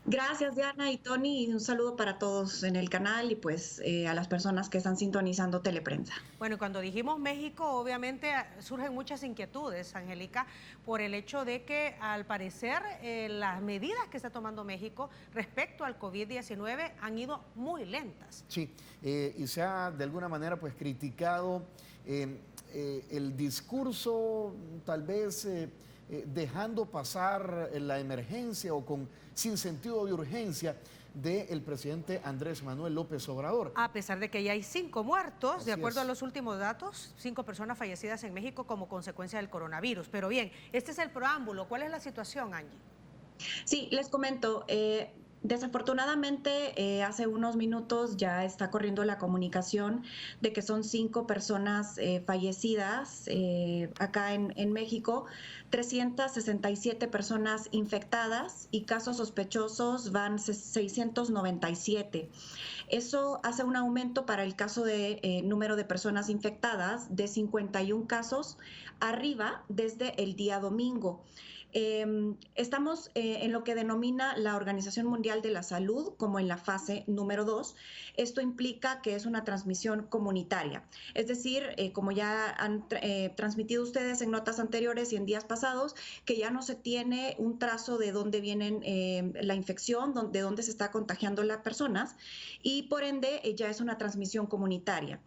Gracias, Diana y Tony, y un saludo para todos en el canal y pues a las personas que están sintonizando Teleprensa. Bueno, y cuando dijimos México, obviamente surgen muchas inquietudes, Angélica, por el hecho de que al parecer las medidas que está tomando México respecto al COVID-19 han ido muy lentas. Sí, y se ha de alguna manera pues criticado el discurso tal vez dejando pasar la emergencia o sin sentido de urgencia del presidente Andrés Manuel López Obrador. A pesar de que ya hay 5 muertos, de Así acuerdo a es. los últimos datos, 5 personas fallecidas en México como consecuencia del coronavirus. Pero bien, este es el preámbulo. ¿Cuál es la situación, Angie? Sí, les comento, desafortunadamente hace unos minutos ya está corriendo la comunicación de que son 5 personas fallecidas acá en México, 367 personas infectadas y casos sospechosos van 697. Eso hace un aumento para el caso de número de personas infectadas de 51 casos arriba desde el día domingo. Estamos en lo que denomina la Organización Mundial de la Salud como en la fase número 2. Esto implica que es una transmisión comunitaria. Es decir, como ya han transmitido ustedes en notas anteriores y en días pasados, que ya no se tiene un trazo de dónde viene la infección, de dónde se está contagiando las personas y por ende ya es una transmisión comunitaria.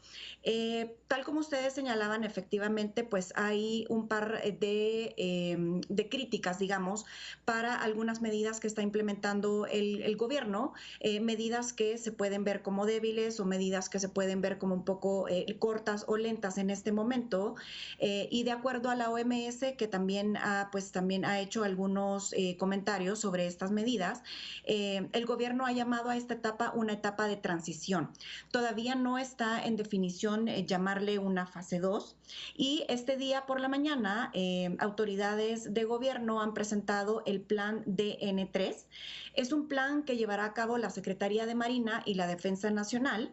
Tal como ustedes señalaban, efectivamente, pues hay un par de críticas, digamos, para algunas medidas que está implementando el gobierno, medidas que se pueden ver como débiles o medidas que se pueden ver como un poco cortas o lentas en este momento. Y de acuerdo a la OMS, que también ha hecho algunos comentarios sobre estas medidas, el gobierno ha llamado a esta etapa una etapa de transición. Todavía no está en definición llamarle una fase 2 y este día por la mañana autoridades de gobierno han presentado el plan DN3. Es un plan que llevará a cabo la Secretaría de Marina y la Defensa Nacional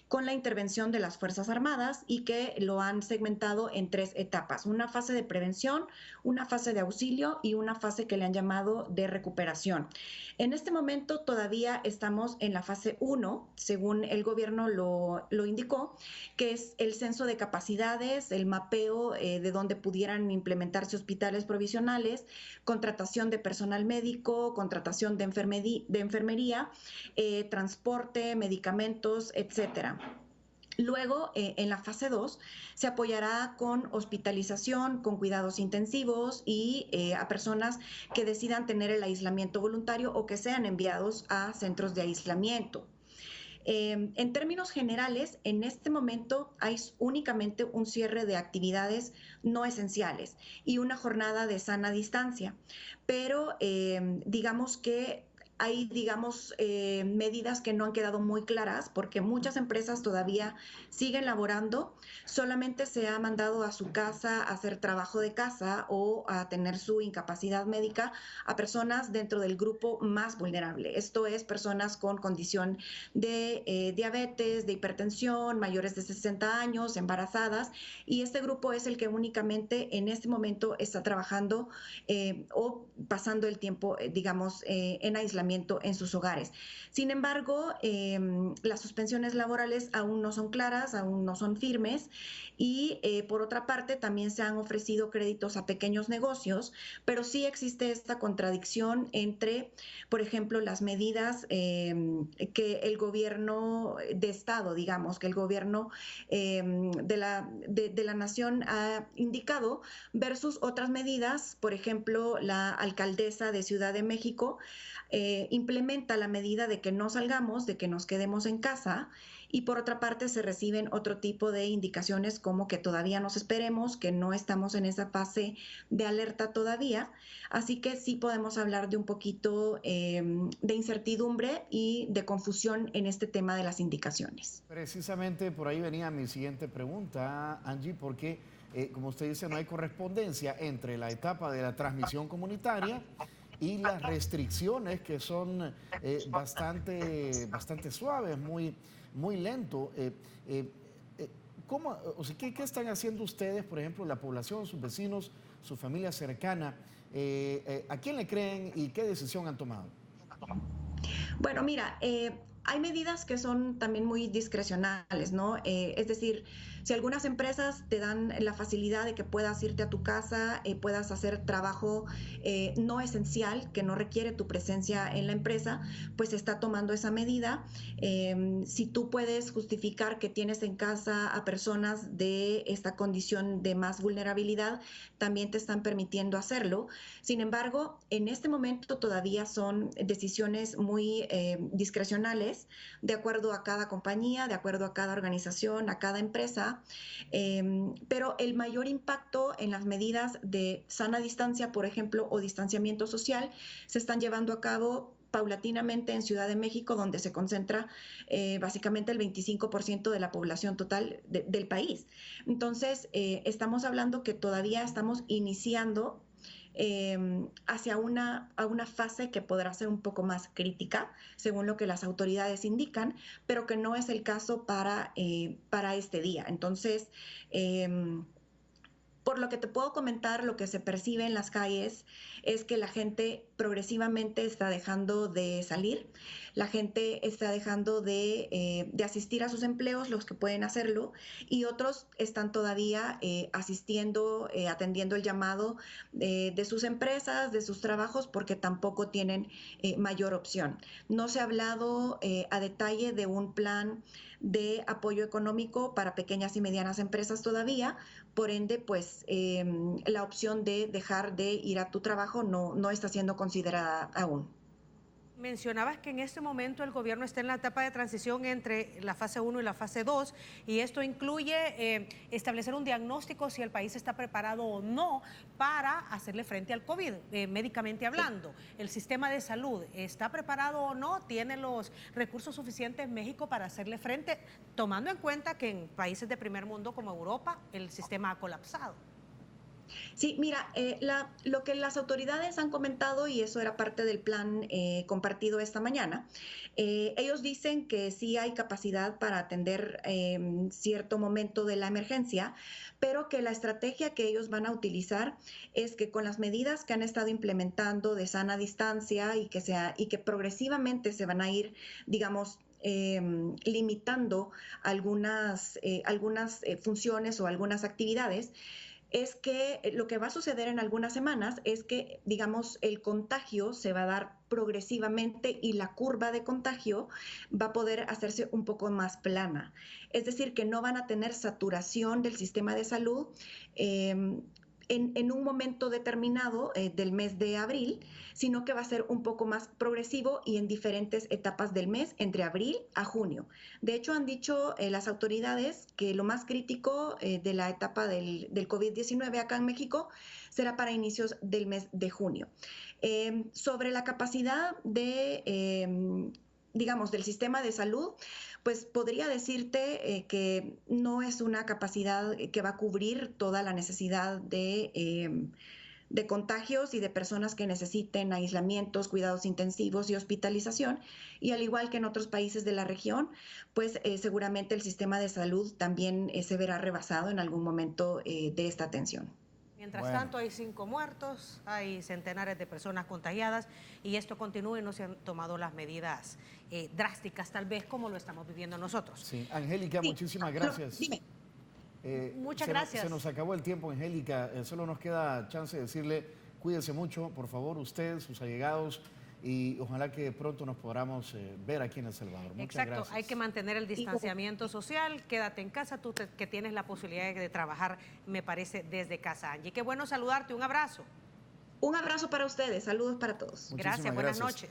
con la intervención de las Fuerzas Armadas y que lo han segmentado en 3 etapas: una fase de prevención, una fase de auxilio y una fase que le han llamado de recuperación. En este momento todavía estamos en la fase 1, según el gobierno lo indicó, que es el censo de capacidades, el mapeo de dónde pudieran implementarse hospitales provisionales, contratación de personal médico, contratación de enfermería, transporte, medicamentos, etcétera. Luego, en la fase 2, se apoyará con hospitalización, con cuidados intensivos y a personas que decidan tener el aislamiento voluntario o que sean enviados a centros de aislamiento. En términos generales, en este momento hay únicamente un cierre de actividades no esenciales y una jornada de sana distancia, pero digamos que hay, medidas que no han quedado muy claras porque muchas empresas todavía siguen laborando, solamente se ha mandado a su casa a hacer trabajo de casa o a tener su incapacidad médica a personas dentro del grupo más vulnerable. Esto es personas con condición de diabetes, de hipertensión, mayores de 60 años, embarazadas, y este grupo es el que únicamente en este momento está trabajando o pasando el tiempo, en aislamiento en sus hogares. Sin embargo, las suspensiones laborales aún no son claras, aún no son firmes y por otra parte también se han ofrecido créditos a pequeños negocios, pero sí existe esta contradicción entre, por ejemplo, las medidas que el gobierno de Estado, digamos, que el gobierno de la nación ha indicado versus otras medidas. Por ejemplo, la alcaldesa de Ciudad de México implementa la medida de que no salgamos, de que nos quedemos en casa, y por otra parte se reciben otro tipo de indicaciones como que todavía nos esperemos, que no estamos en esa fase de alerta todavía, así que sí podemos hablar de un poquito de incertidumbre y de confusión en este tema de las indicaciones. Precisamente por ahí venía mi siguiente pregunta, Angie, porque como usted dice, no hay correspondencia entre la etapa de la transmisión comunitaria y las restricciones que son bastante suaves, muy lento. O sea, ¿qué están haciendo ustedes, por ejemplo, la población, sus vecinos, su familia cercana? ¿A quién le creen y qué decisión han tomado? Bueno, mira, hay medidas que son también muy discrecionales, ¿no? Es decir, si algunas empresas te dan la facilidad de que puedas irte a tu casa, puedas hacer trabajo no esencial, que no requiere tu presencia en la empresa, pues se está tomando esa medida. Si tú puedes justificar que tienes en casa a personas de esta condición de más vulnerabilidad, también te están permitiendo hacerlo. Sin embargo, en este momento todavía son decisiones muy discrecionales, de acuerdo a cada compañía, de acuerdo a cada organización, a cada empresa, pero el mayor impacto en las medidas de sana distancia, por ejemplo, o distanciamiento social, se están llevando a cabo paulatinamente en Ciudad de México, donde se concentra básicamente el 25% de la población total del país. Entonces, estamos hablando que todavía estamos iniciando hacia a una fase que podrá ser un poco más crítica, según lo que las autoridades indican, pero que no es el caso para este día. Entonces, por lo que te puedo comentar, lo que se percibe en las calles es que la gente progresivamente está dejando de salir, la gente está dejando de asistir a sus empleos, los que pueden hacerlo, y otros están todavía asistiendo, atendiendo el llamado de sus empresas, de sus trabajos, porque tampoco tienen mayor opción. No se ha hablado a detalle de un plan de apoyo económico para pequeñas y medianas empresas todavía, por ende, pues la opción de dejar de ir a tu trabajo no está siendo considerada aún. Mencionabas que en este momento el gobierno está en la etapa de transición entre la fase 1 y la fase 2 y esto incluye establecer un diagnóstico si el país está preparado o no para hacerle frente al COVID, médicamente hablando. ¿El sistema de salud está preparado o no? ¿Tiene los recursos suficientes México para hacerle frente, tomando en cuenta que en países de primer mundo como Europa el sistema ha colapsado? Sí, mira, lo que las autoridades han comentado, y eso era parte del plan compartido esta mañana, ellos dicen que sí hay capacidad para atender cierto momento de la emergencia, pero que la estrategia que ellos van a utilizar es que con las medidas que han estado implementando de sana distancia y que progresivamente se van a ir, digamos, limitando algunas funciones o algunas actividades, es que lo que va a suceder en algunas semanas es que, digamos, el contagio se va a dar progresivamente y la curva de contagio va a poder hacerse un poco más plana. Es decir, que no van a tener saturación del sistema de salud en un momento determinado del mes de abril, sino que va a ser un poco más progresivo y en diferentes etapas del mes, entre abril a junio. De hecho, han dicho las autoridades que lo más crítico de la etapa del COVID-19 acá en México será para inicios del mes de junio. Sobre la capacidad de digamos, del sistema de salud, pues podría decirte que no es una capacidad que va a cubrir toda la necesidad de contagios y de personas que necesiten aislamientos, cuidados intensivos y hospitalización. Y al igual que en otros países de la región, pues seguramente el sistema de salud también se verá rebasado en algún momento de esta atención. Mientras tanto, hay 5 muertos, hay centenares de personas contagiadas y esto continúa y no se han tomado las medidas drásticas, tal vez como lo estamos viviendo nosotros. Sí, Angélica, sí, muchísimas gracias. Dime. Muchas gracias. Se nos acabó el tiempo, Angélica. Solo nos queda chance de decirle, cuídese mucho, por favor, usted, sus allegados, y ojalá que pronto nos podamos ver aquí en El Salvador. Muchas gracias. Hay que mantener el distanciamiento social, quédate en casa, tú que tienes la posibilidad de trabajar, me parece, desde casa. Angie, qué bueno saludarte, un abrazo. Un abrazo para ustedes, saludos para todos. Gracias, buenas noches.